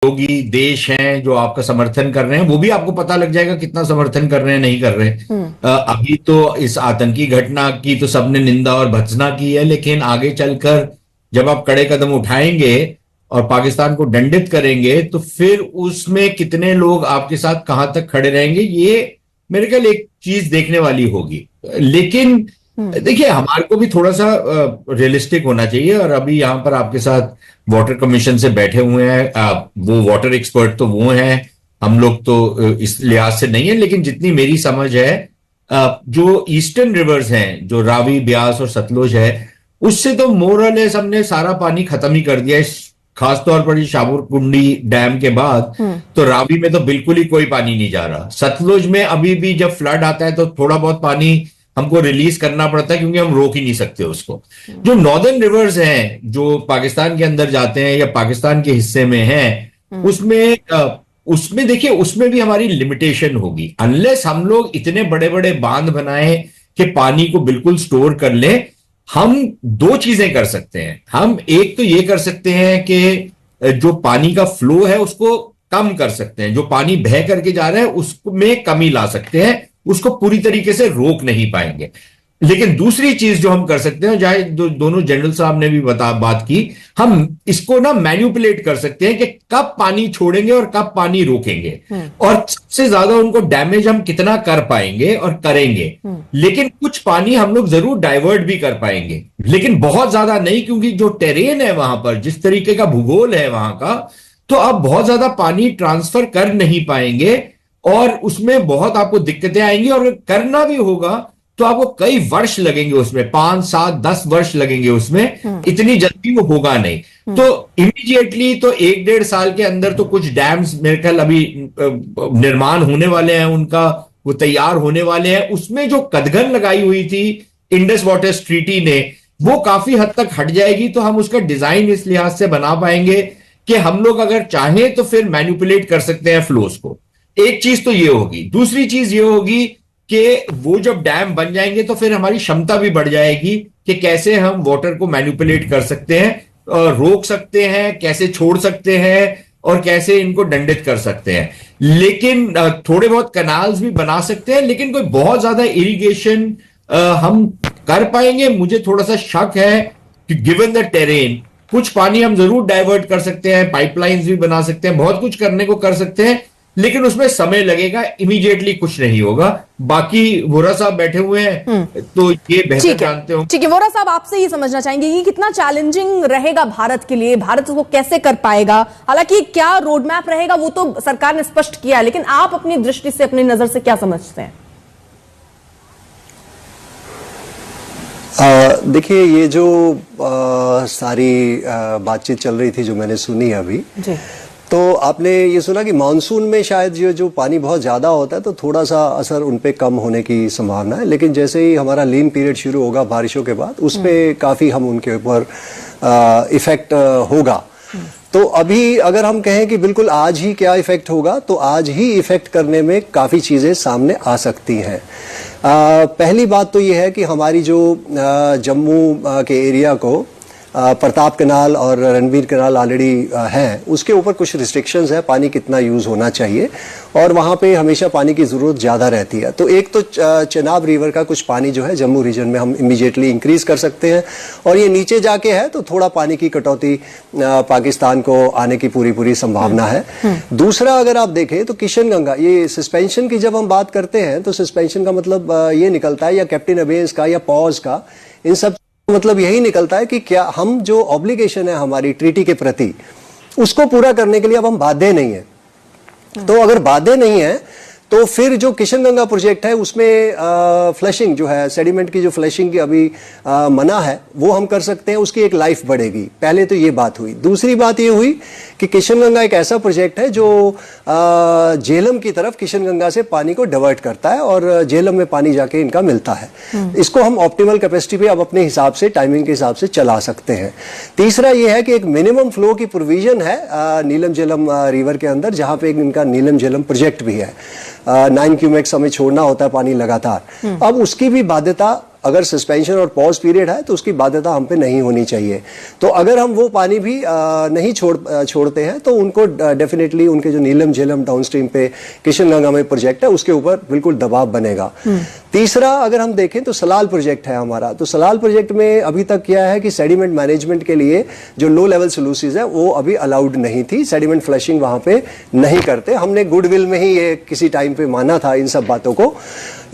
योगी देश हैं जो आपका समर्थन कर रहे हैं, वो भी आपको पता लग जाएगा कितना समर्थन कर रहे हैं, नहीं कर रहे हैं। अभी तो इस आतंकी घटना की तो सबने निंदा और भर्त्सना की है, लेकिन आगे चलकर जब आप कड़े कदम उठाएंगे और पाकिस्तान को दंडित करेंगे तो फिर उसमें कितने लोग आपके साथ कहां तक खड़े रहेंगे, ये मेरे ख्याल एक चीज देखने वाली होगी। लेकिन देखिए, हमारे को भी थोड़ा सा रियलिस्टिक होना चाहिए। और अभी यहां पर आपके साथ वाटर कमीशन से बैठे हुए हैं, वो वाटर एक्सपर्ट तो वो हैं, हम लोग तो इस लिहाज से नहीं है, लेकिन जितनी मेरी समझ है, जो ईस्टर्न रिवर्स हैं, जो रावी, ब्यास और सतलुज है, उससे तो मोरलेस हमने सारा पानी खत्म ही कर दिया है। खासतौर पर शाहपुर कुंडी डैम के बाद तो रावी में तो बिल्कुल ही कोई पानी नहीं जा रहा। सतलुज में अभी भी जब फ्लड आता है तो थोड़ा बहुत पानी हमको रिलीज करना पड़ता है, क्योंकि हम रोक ही नहीं सकते उसको। जो नॉर्दर्न रिवर्स हैं, जो पाकिस्तान के अंदर जाते हैं या पाकिस्तान के हिस्से में हैं, उसमें देखिए, उसमें भी हमारी लिमिटेशन होगी। अनलेस हम लोग इतने बड़े बड़े बांध बनाए कि पानी को बिल्कुल स्टोर कर लें, हम दो चीजें कर सकते हैं। हम एक तो ये कर सकते हैं कि जो पानी का फ्लो है उसको कम कर सकते हैं, जो पानी बह करके जा रहा है उसमें कमी ला सकते हैं, उसको पूरी तरीके से रोक नहीं पाएंगे। लेकिन दूसरी चीज जो हम कर सकते हैं, चाहे दोनों जनरल साहब ने भी बात की, हम इसको ना मैन्युपुलेट कर सकते हैं कि कब पानी छोड़ेंगे और कब पानी रोकेंगे, और सबसे ज्यादा उनको डैमेज हम कितना कर पाएंगे और करेंगे। लेकिन कुछ पानी हम लोग जरूर डाइवर्ट भी कर पाएंगे, लेकिन बहुत ज्यादा नहीं, क्योंकि जो टेरेन है वहां पर, जिस तरीके का भूगोल है वहां का, तो आप बहुत ज्यादा पानी ट्रांसफर कर नहीं पाएंगे और उसमें बहुत आपको दिक्कतें आएंगी। और करना भी होगा तो आपको कई वर्ष लगेंगे, उसमें 5, 7, 10 वर्ष लगेंगे, उसमें इतनी जल्दी वो होगा नहीं। तो इमीडिएटली तो 1-1.5 साल के अंदर तो कुछ डैम्स मेरे ख्याल अभी निर्माण होने वाले हैं, उनका वो तैयार होने वाले हैं। उसमें जो कदगन लगाई हुई थी इंडस वाटर ट्रीटी ने, वो काफी हद तक हट जाएगी। तो हम उसका डिजाइन इस लिहाज से बना पाएंगे कि हम लोग अगर चाहें तो फिर मैनिपुलेट कर सकते हैं फ्लोस को। एक चीज तो ये होगी। दूसरी चीज ये होगी कि वो जब डैम बन जाएंगे तो फिर हमारी क्षमता भी बढ़ जाएगी कि कैसे हम वाटर को मैनिपुलेट कर सकते हैं, रोक सकते हैं, कैसे छोड़ सकते हैं और कैसे इनको दंडित कर सकते हैं। लेकिन थोड़े बहुत कनाल्स भी बना सकते हैं, लेकिन कोई बहुत ज्यादा इरिगेशन हम कर पाएंगे, मुझे थोड़ा सा शक है कि गिवन द टेरेन, कुछ पानी हम जरूर डाइवर्ट कर सकते हैं, पाइपलाइंस भी बना सकते हैं, बहुत कुछ करने को कर सकते हैं, लेकिन उसमें समय लगेगा, इमीडिएटली कुछ नहीं होगा। बाकी वोरा साहब बैठे हुए हैं तो ये बेहतर जानते हो। ठीक है, वोरा साहब आपसे ये समझना चाहेंगे ये कितना चैलेंजिंग रहेगा भारत के लिए, भारत उसको कैसे कर पाएगा? हालांकि क्या रोड मैप रहेगा वो तो सरकार ने स्पष्ट किया है, लेकिन आप अपनी दृष्टि से, अपनी नजर से क्या समझते हैं? देखिए, ये जो सारी बातचीत चल रही थी जो मैंने सुनी अभी जी, तो आपने ये सुना कि मानसून में शायद ये जो पानी बहुत ज़्यादा होता है तो थोड़ा सा असर उन पे कम होने की संभावना है, लेकिन जैसे ही हमारा लीन पीरियड शुरू होगा बारिशों के बाद, उस पर काफ़ी हम उनके ऊपर इफेक्ट होगा। तो अभी अगर हम कहें कि बिल्कुल आज ही क्या इफेक्ट होगा, तो आज ही इफेक्ट करने में काफ़ी चीज़ें सामने आ सकती हैं। पहली बात तो ये है कि हमारी जो जम्मू के एरिया को प्रताप कैनाल और रणबीर कैनाल ऑलरेडी हैं, उसके ऊपर कुछ रिस्ट्रिक्शंस है, पानी कितना यूज़ होना चाहिए, और वहाँ पे हमेशा पानी की ज़रूरत ज़्यादा रहती है। तो एक तो चेनाब रिवर का कुछ पानी जो है जम्मू रीजन में हम इमीडिएटली इंक्रीज कर सकते हैं, और ये नीचे जाके है तो थोड़ा पानी की कटौती पाकिस्तान को आने की पूरी संभावना है। दूसरा, अगर आप देखें तो किशनगंगा, ये सस्पेंशन की जब हम बात करते हैं तो सस्पेंशन का मतलब ये निकलता है, या कैप्टन अबेंस का या पॉज का, इन सब मतलब यही निकलता है कि क्या हम जो ऑब्लिगेशन है हमारी ट्रीटी के प्रति, उसको पूरा करने के लिए अब हम बाध्य नहीं है। तो अगर बाध्य नहीं है तो फिर जो किशनगंगा प्रोजेक्ट है उसमें फ्लशिंग जो है, सेडिमेंट की जो फ्लशिंग की अभी मना है, वो हम कर सकते हैं, उसकी एक लाइफ बढ़ेगी। पहले तो ये बात हुई। दूसरी बात ये हुई कि किशनगंगा एक ऐसा प्रोजेक्ट है जो झेलम की तरफ किशनगंगा से पानी को डाइवर्ट करता है और झेलम में पानी जाके इनका मिलता है। इसको हम ऑप्टिमल कैपेसिटी पे अब अपने हिसाब से, टाइमिंग के हिसाब से चला सकते हैं। तीसरा ये है कि एक मिनिमम फ्लो की प्रोविजन है नीलम झेलम रिवर के अंदर, जहां पे एक इनका नीलम झेलम प्रोजेक्ट भी है। 9 क्यूमेक्स हमें छोड़ना होता है पानी लगातार। अब उसकी भी बाध्यता अगर सस्पेंशन और पॉज पीरियड है तो उसकी बाध्यता हम पे नहीं होनी चाहिए। तो अगर हम वो पानी भी नहीं छोड़ते हैं तो उनको डेफिनेटली उनके जो नीलम झेलम डाउनस्ट्रीम पे किशनगंगा में प्रोजेक्ट है उसके ऊपर बिल्कुल दबाव बनेगा। तीसरा अगर हम देखें तो सलाल प्रोजेक्ट है हमारा, तो सलाल प्रोजेक्ट में अभी तक क्या है कि सेडिमेंट मैनेजमेंट के लिए जो लो लेवल सोल्यूशंस है वो अभी अलाउड नहीं थी, सेडिमेंट फ्लशिंग वहां पे नहीं करते। हमने गुडविल में ही ये किसी टाइम पे माना था इन सब बातों को।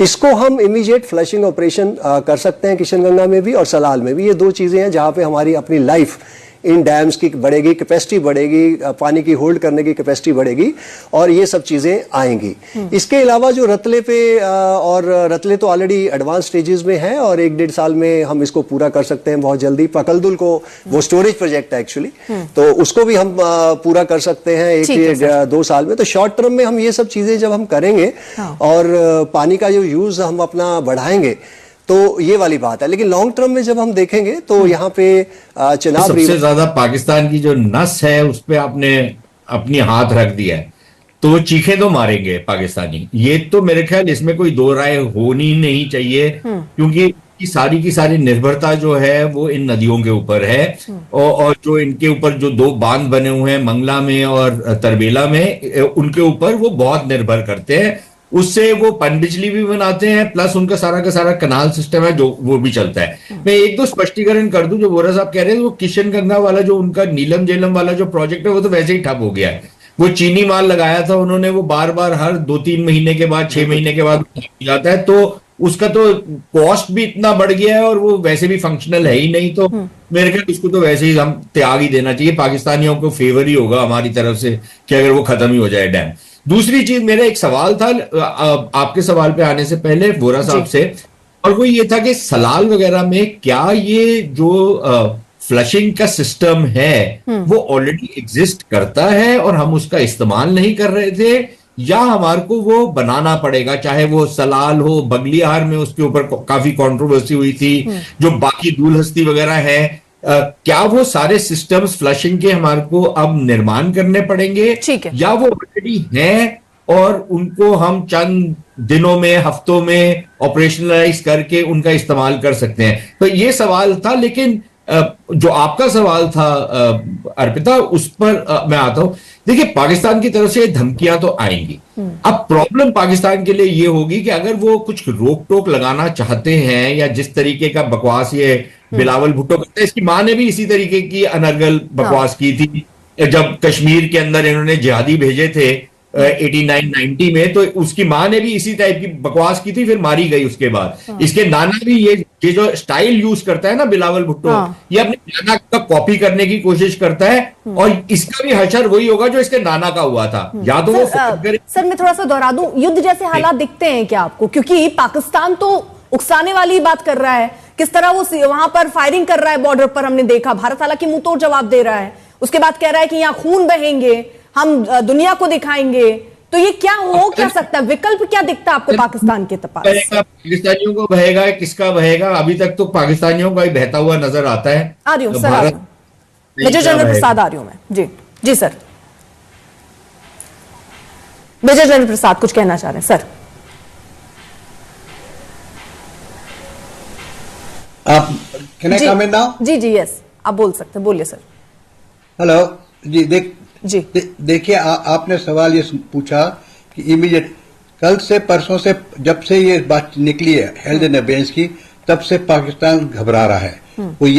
इसको हम इमीडिएट फ्लशिंग ऑपरेशन कर सकते हैं किशनगंगा में भी और सलाल में भी। ये दो चीजें हैं जहां पे हमारी अपनी लाइफ इन डैम्स की बढ़ेगी, कैपेसिटी बढ़ेगी, पानी की होल्ड करने की कैपेसिटी बढ़ेगी और ये सब चीजें आएंगी। इसके अलावा जो रतले पे और रतले तो ऑलरेडी एडवांस स्टेजेस में है और 1-1.5 साल में हम इसको पूरा कर सकते हैं बहुत जल्दी। पकलदुल को वो स्टोरेज प्रोजेक्ट है एक्चुअली, तो उसको भी हम पूरा कर सकते हैं 1-2 साल में। तो शॉर्ट टर्म में हम ये सब चीजें जब हम करेंगे और पानी का जो यूज हम अपना बढ़ाएंगे तो ये वाली बात है। लेकिन लॉन्ग टर्म में जब हम देखेंगे तो यहाँ पे चनाब सबसे ज्यादा पाकिस्तान की जो नस है उस पे आपने अपनी हाथ रख दिया है, तो वो चीखे तो मारेंगे पाकिस्तानी। ये तो मेरे ख्याल इसमें कोई दो राय होनी नहीं चाहिए, क्योंकि की सारी निर्भरता जो है वो इन नदियों के ऊपर है और जो इनके ऊपर जो 2 बांध बने हुए हैं मंगला में और तरबेला में, उनके ऊपर वो बहुत निर्भर करते हैं। उससे वो पनबिजली भी बनाते हैं, प्लस उनका सारा का सारा कनाल सिस्टम है जो वो भी चलता है। मैं एक दो स्पष्टीकरण कर दूं, जो वोरा साहब कह रहे हैं वो किशनगंगा वाला जो उनका नीलम झेलम वाला जो प्रोजेक्ट है वो तो वैसे ही ठप हो गया है। वो चीनी माल लगाया था उन्होंने, वो बार बार हर 2-3 महीने के बाद 6 महीने के बाद जाता है, तो उसका तो कॉस्ट भी इतना बढ़ गया है और वो वैसे भी फंक्शनल है ही नहीं। तो मेरे ख्याल उसको तो वैसे ही हम त्याग ही देना चाहिए। पाकिस्तानियों को फेवर ही होगा हमारी तरफ से कि अगर वो खत्म ही हो जाए डैम। दूसरी चीज, मेरा एक सवाल था आपके सवाल पे आने से पहले वोरा साहब से, और वो ये था कि सलाल वगैरह में क्या ये जो फ्लशिंग का सिस्टम है वो ऑलरेडी एग्जिस्ट करता है और हम उसका इस्तेमाल नहीं कर रहे थे, या हमारे को वो बनाना पड़ेगा? चाहे वो सलाल हो, बगलियार में उसके ऊपर काफी कंट्रोवर्सी हुई थी, जो बाकी दूलहस्ती वगैरह है, क्या वो सारे सिस्टम्स फ्लशिंग के हमारे को अब निर्माण करने पड़ेंगे, या वो ऑलरेडी हैं और उनको हम चंद दिनों में, हफ्तों में ऑपरेशनलाइज करके उनका इस्तेमाल कर सकते हैं? तो ये सवाल था। लेकिन जो आपका सवाल था अर्पिता, उस पर मैं आता हूं। देखिए, पाकिस्तान की तरफ से धमकियां तो आएंगी। अब प्रॉब्लम पाकिस्तान के लिए ये होगी कि अगर वो कुछ रोक टोक लगाना चाहते हैं, या जिस तरीके का बकवास ये बिलावल भुट्टो करते हैं, इसकी मां ने भी इसी तरीके की अनर्गल बकवास की थी जब कश्मीर के अंदर इन्होंने जिहादी भेजे थे 89-90 में, तो उसकी मां ने भी इसी टाइप की बकवास की थी, फिर मारी गई उसके बाद। इसके नाना भी ये जो स्टाइल यूज करता है ना बिलावल भुट्टो, ये अपने नाना का कॉपी करने की कोशिश करता है, और इसका भी हशर वही होगा जो इसके नाना का हुआ था। या तो वो सर मैं थोड़ा सा दोहरा दूं, युद्ध जैसे हालात दिखते हैं क्या आपको? क्योंकि पाकिस्तान तो उकसाने वाली बात कर रहा है, किस तरह वो वहां पर फायरिंग कर रहा है बॉर्डर पर, हमने देखा। भारत हालांकि मुंह तोड़ जवाब दे रहा है, उसके बाद कह रहा है कि यहाँ खून बहेंगे, हम दुनिया को दिखाएंगे। तो ये क्या हो क्या सकता है? विकल्प क्या दिखता है आपको पाकिस्तान के पास? पाकिस्तानियों को बहेगा, किसका बहेगा? अभी तक तो पाकिस्तानियों का ही बहता हुआ नजर आता है। आ रही हूँ सर, मेजर जनरल प्रसाद आ रही हूं मैं। जी जी सर, मेजर जनरल प्रसाद कुछ कहना चाह रहे हैं सर? आप कैन आई कमेंट नाउ? जी जी यस, आप बोल सकते हैं, बोलिए सर। हेलो जी, देखिए आपने सवाल ये पूछा कि इमीडिएट कल से परसों से जब से ये बात निकली है हेल्थ एंड अफेयर्स की, तब से पाकिस्तान घबरा रहा है। वो